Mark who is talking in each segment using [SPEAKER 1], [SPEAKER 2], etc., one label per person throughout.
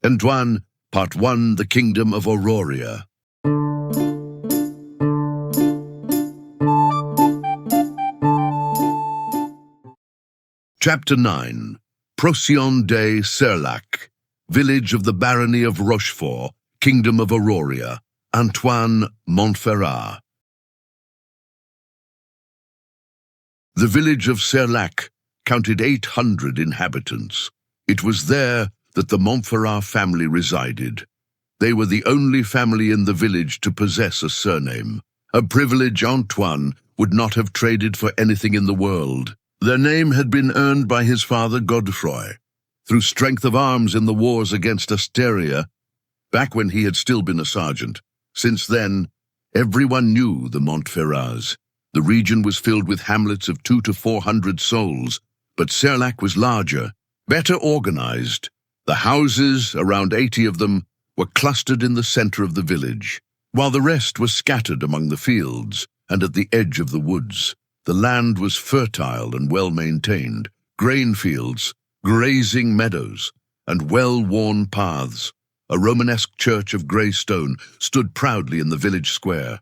[SPEAKER 1] Antoine, Part 1, The Kingdom of Auroria. Chapter 9. Procyon de Serlac, village of the barony of Rochefort, Kingdom of Auroria, Antoine Montferrat. The village of Serlac counted 800 inhabitants. It was there that the Montferrat family resided. They were the only family in the village to possess a surname, a privilege Antoine would not have traded for anything in the world. Their name had been earned by his father Godefroy, through strength of arms in the wars against Asteria, back when he had still been a sergeant. Since then, everyone knew the Montferrats. The region was filled with hamlets of 200 to 400 souls, but Serlac was larger, better organized. The houses, around 80 of them, were clustered in the center of the village, while the rest was scattered among the fields and at the edge of the woods. The land was fertile and well-maintained, grain fields, grazing meadows, and well-worn paths. A Romanesque church of grey stone stood proudly in the village square.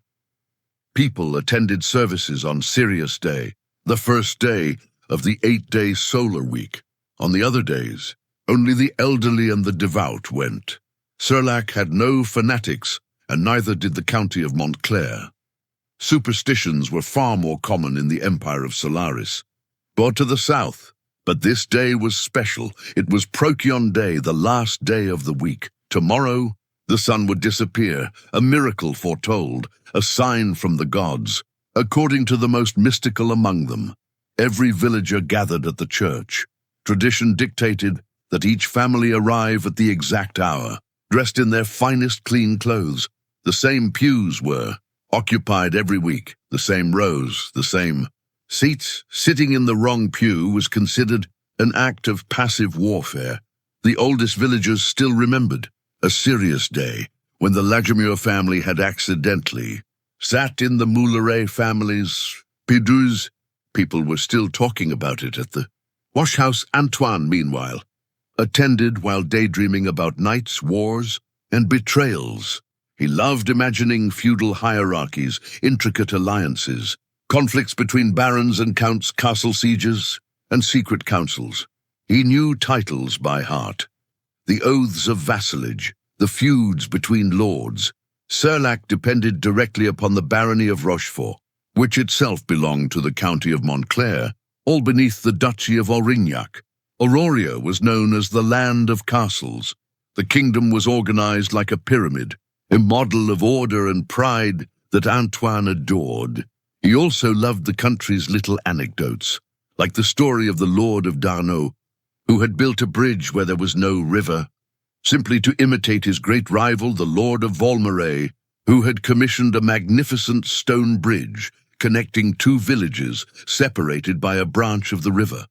[SPEAKER 1] People attended services on Sirius Day, the first day of the 8-day solar week. On the other days, only the elderly and the devout went. Serlac had no fanatics, and neither did the county of Montclair. Superstitions were far more common in the Empire of Solaris, or to the south. But this day was special. It was Procyon Day, the last day of the week. Tomorrow, the sun would disappear, a miracle foretold, a sign from the gods. According to the most mystical among them, every villager gathered at the church. Tradition dictated that each family arrive at the exact hour, dressed in their finest clean clothes. The same pews were occupied every week, the same rows, the same seats. Sitting in the wrong pew was considered an act of passive warfare. The oldest villagers still remembered a serious day when the Lagimure family had accidentally sat in the Mouleret family's pews. People were still talking about it at the washhouse. Antoine, meanwhile, attended while daydreaming about knights, wars, and betrayals. He loved imagining feudal hierarchies, intricate alliances, conflicts between barons and counts, castle sieges, and secret councils. He knew titles by heart, the oaths of vassalage, the feuds between lords. Serlac depended directly upon the barony of Rochefort, which itself belonged to the county of Montclair, all beneath the duchy of Aurignac. Auroria was known as the land of castles. The kingdom was organized like a pyramid, a model of order and pride that Antoine adored. He also loved the country's little anecdotes, like the story of the Lord of Darnau, who had built a bridge where there was no river, simply to imitate his great rival, the Lord of Volmarais, who had commissioned a magnificent stone bridge connecting two villages separated by a branch of the river.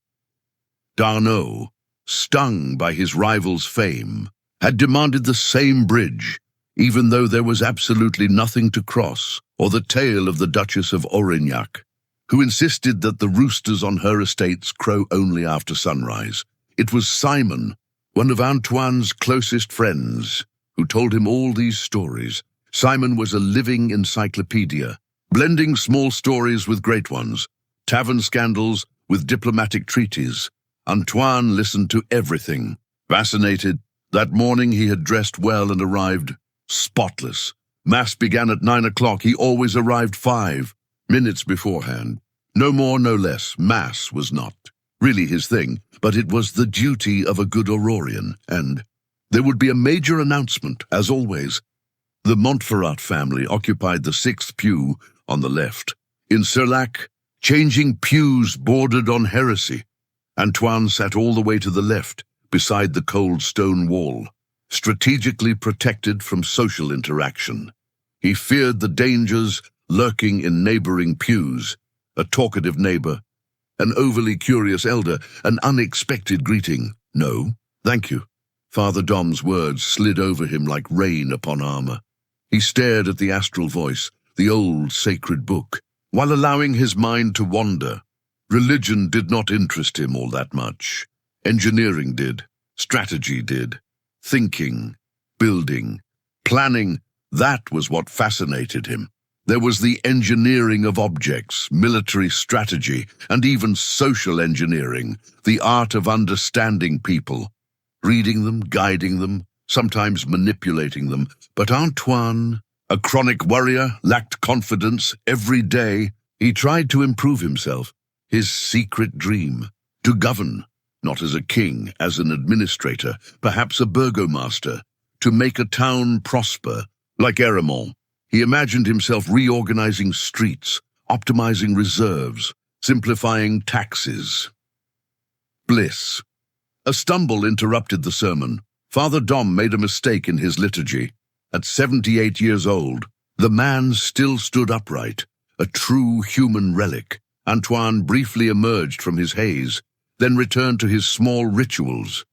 [SPEAKER 1] Darnau, stung by his rival's fame, had demanded the same bridge, even though there was absolutely nothing to cross, or the tale of the Duchess of Aurignac, who insisted that the roosters on her estates crow only after sunrise. It was Simon, one of Antoine's closest friends, who told him all these stories. Simon was a living encyclopedia, blending small stories with great ones, tavern scandals with diplomatic treaties. Antoine listened to everything. Fascinated, that morning he had dressed well and arrived spotless. Mass began at 9 o'clock. He always arrived 5 minutes beforehand. No more, no less. Mass was not really his thing, but it was the duty of a good Aurorian, and there would be a major announcement, as always. The Montferrat family occupied the 6th pew on the left. In Serlac, changing pews bordered on heresy. Antoine sat all the way to the left, beside the cold stone wall, strategically protected from social interaction. He feared the dangers lurking in neighboring pews, a talkative neighbor, an overly curious elder, an unexpected greeting. No, thank you. Father Dom's words slid over him like rain upon armor. He stared at the astral voice, the old sacred book, while allowing his mind to wander. Religion did not interest him all that much. Engineering did. Strategy did. Thinking, building, planning, that was what fascinated him. There was the engineering of objects, military strategy, and even social engineering, the art of understanding people, reading them, guiding them, sometimes manipulating them. But Antoine, a chronic worrier, lacked confidence every day. He tried to improve himself, his secret dream, to govern, not as a king, as an administrator, perhaps a burgomaster, to make a town prosper, like Eremont. He imagined himself reorganizing streets, optimizing reserves, simplifying taxes. Bliss. A stumble interrupted the sermon. Father Dom made a mistake in his liturgy. At 78 years old, the man still stood upright, a true human relic. Antoine briefly emerged from his haze, then returned to his small rituals,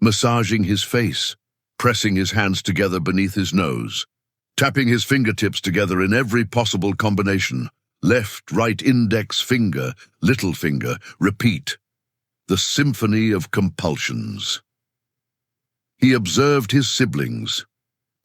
[SPEAKER 1] massaging his face, pressing his hands together beneath his nose, tapping his fingertips together in every possible combination. Left, right, index, finger, little finger, repeat. The symphony of compulsions. He observed his siblings.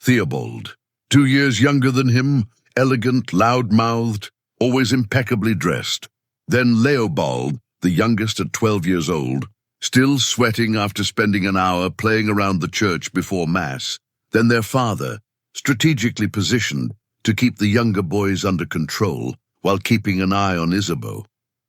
[SPEAKER 1] Theobald, 2 years younger than him, elegant, loud-mouthed, always impeccably dressed. Then Leobald, the youngest at 12 years old, still sweating after spending an hour playing around the church before Mass. Then their father, strategically positioned to keep the younger boys under control while keeping an eye on Isabeau,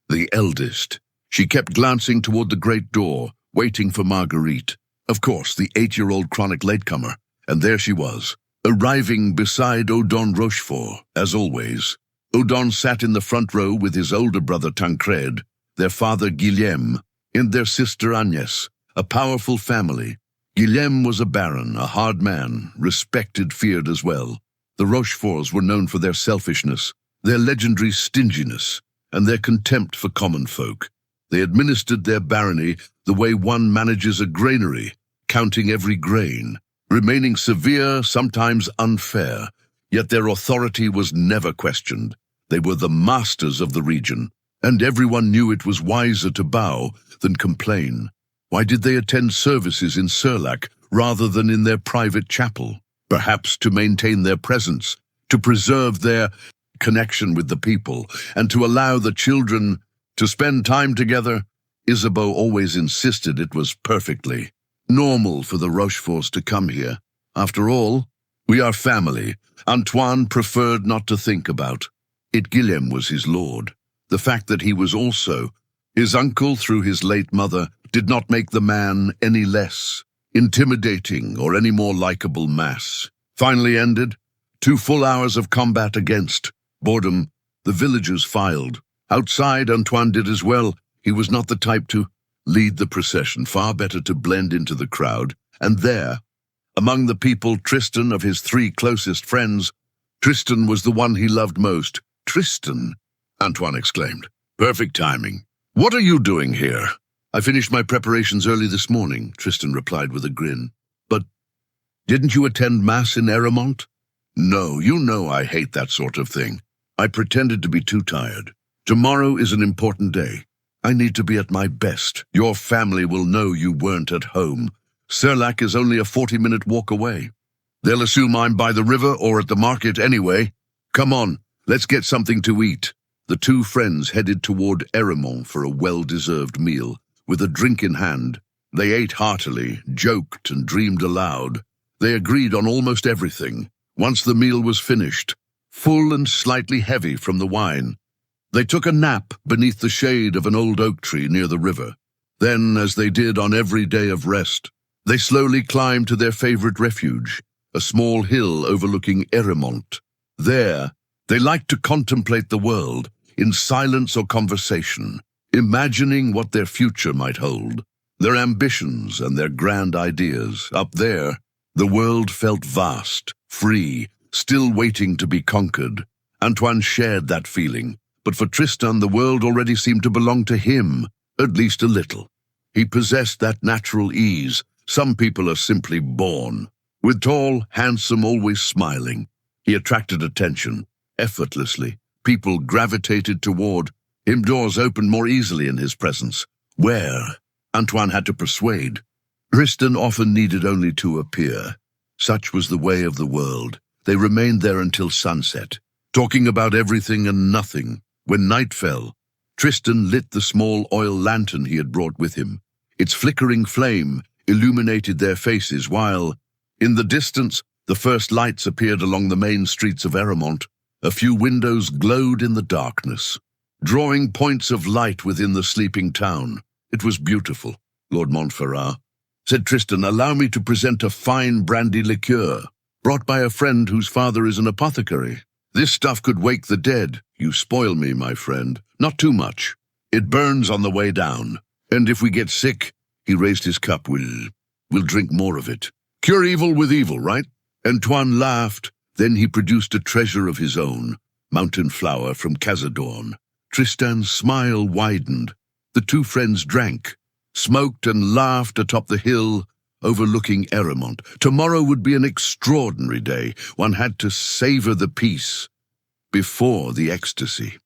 [SPEAKER 1] the eldest. She kept glancing toward the great door, waiting for Marguerite. Of course, the 8-year-old chronic latecomer, and there she was, arriving beside Odon Rochefort, as always. Odon sat in the front row with his older brother Tancred, their father Guillaume, and their sister Agnès, a powerful family. Guillaume was a baron, a hard man, respected, feared as well. The Rocheforts were known for their selfishness, their legendary stinginess, and their contempt for common folk. They administered their barony the way one manages a granary, counting every grain, remaining severe, sometimes unfair, yet their authority was never questioned. They were the masters of the region, and everyone knew it was wiser to bow than complain. Why did they attend services in Surlac rather than in their private chapel? Perhaps to maintain their presence, to preserve their connection with the people, and to allow the children to spend time together. Isabeau always insisted it was perfectly normal for the Rocheforts to come here. After all, we are family. Antoine preferred not to think about it. Guillaume was his lord. The fact that he was also his uncle through his late mother did not make the man any less intimidating or any more likable. Mass finally ended. 2 full hours of combat against boredom. The villagers filed. Outside, Antoine did as well. He was not the type to lead the procession, far better to blend into the crowd. And there, among the people, Tristan, of his 3 closest friends, Tristan was the one he loved most. Tristan, Antoine exclaimed. Perfect timing. What are you doing here? I finished my preparations early this morning, Tristan replied with a grin. But didn't you attend Mass in Eremont? No, you know I hate that sort of thing. I pretended to be too tired. Tomorrow is an important day. I need to be at my best. Your family will know you weren't at home. Surlac is only a 40-minute walk away. They'll assume I'm by the river or at the market anyway. Come on, let's get something to eat. The 2 friends headed toward Eremont for a well-deserved meal. With a drink in hand, they ate heartily, joked, and dreamed aloud. They agreed on almost everything. Once the meal was finished, full and slightly heavy from the wine, they took a nap beneath the shade of an old oak tree near the river. Then, as they did on every day of rest, they slowly climbed to their favorite refuge, a small hill overlooking Eremont. There, they liked to contemplate the world, in silence or conversation, imagining what their future might hold, their ambitions and their grand ideas. Up there, the world felt vast, free, still waiting to be conquered. Antoine shared that feeling, but for Tristan the world already seemed to belong to him, at least a little. He possessed that natural ease. Some people are simply born. With tall, handsome, always smiling, he attracted attention, effortlessly. People gravitated toward him. Doors opened more easily in his presence. Where? Antoine had to persuade. Tristan often needed only to appear. Such was the way of the world. They remained there until sunset, talking about everything and nothing. When night fell, Tristan lit the small oil lantern he had brought with him. Its flickering flame illuminated their faces while, in the distance, the first lights appeared along the main streets of Eremont. A few windows glowed in the darkness, drawing points of light within the sleeping town. It was beautiful. Lord Montferrat, said Tristan, allow me to present a fine brandy liqueur, brought by a friend whose father is an apothecary. This stuff could wake the dead. You spoil me, my friend. Not too much. It burns on the way down. And if we get sick, he raised his cup, we'll drink more of it. Cure evil with evil, right? Antoine laughed. Then he produced a treasure of his own, mountain flower from Cazadorn. Tristan's smile widened. The two friends drank, smoked and laughed atop the hill overlooking Eremont. Tomorrow would be an extraordinary day. One had to savor the peace before the ecstasy.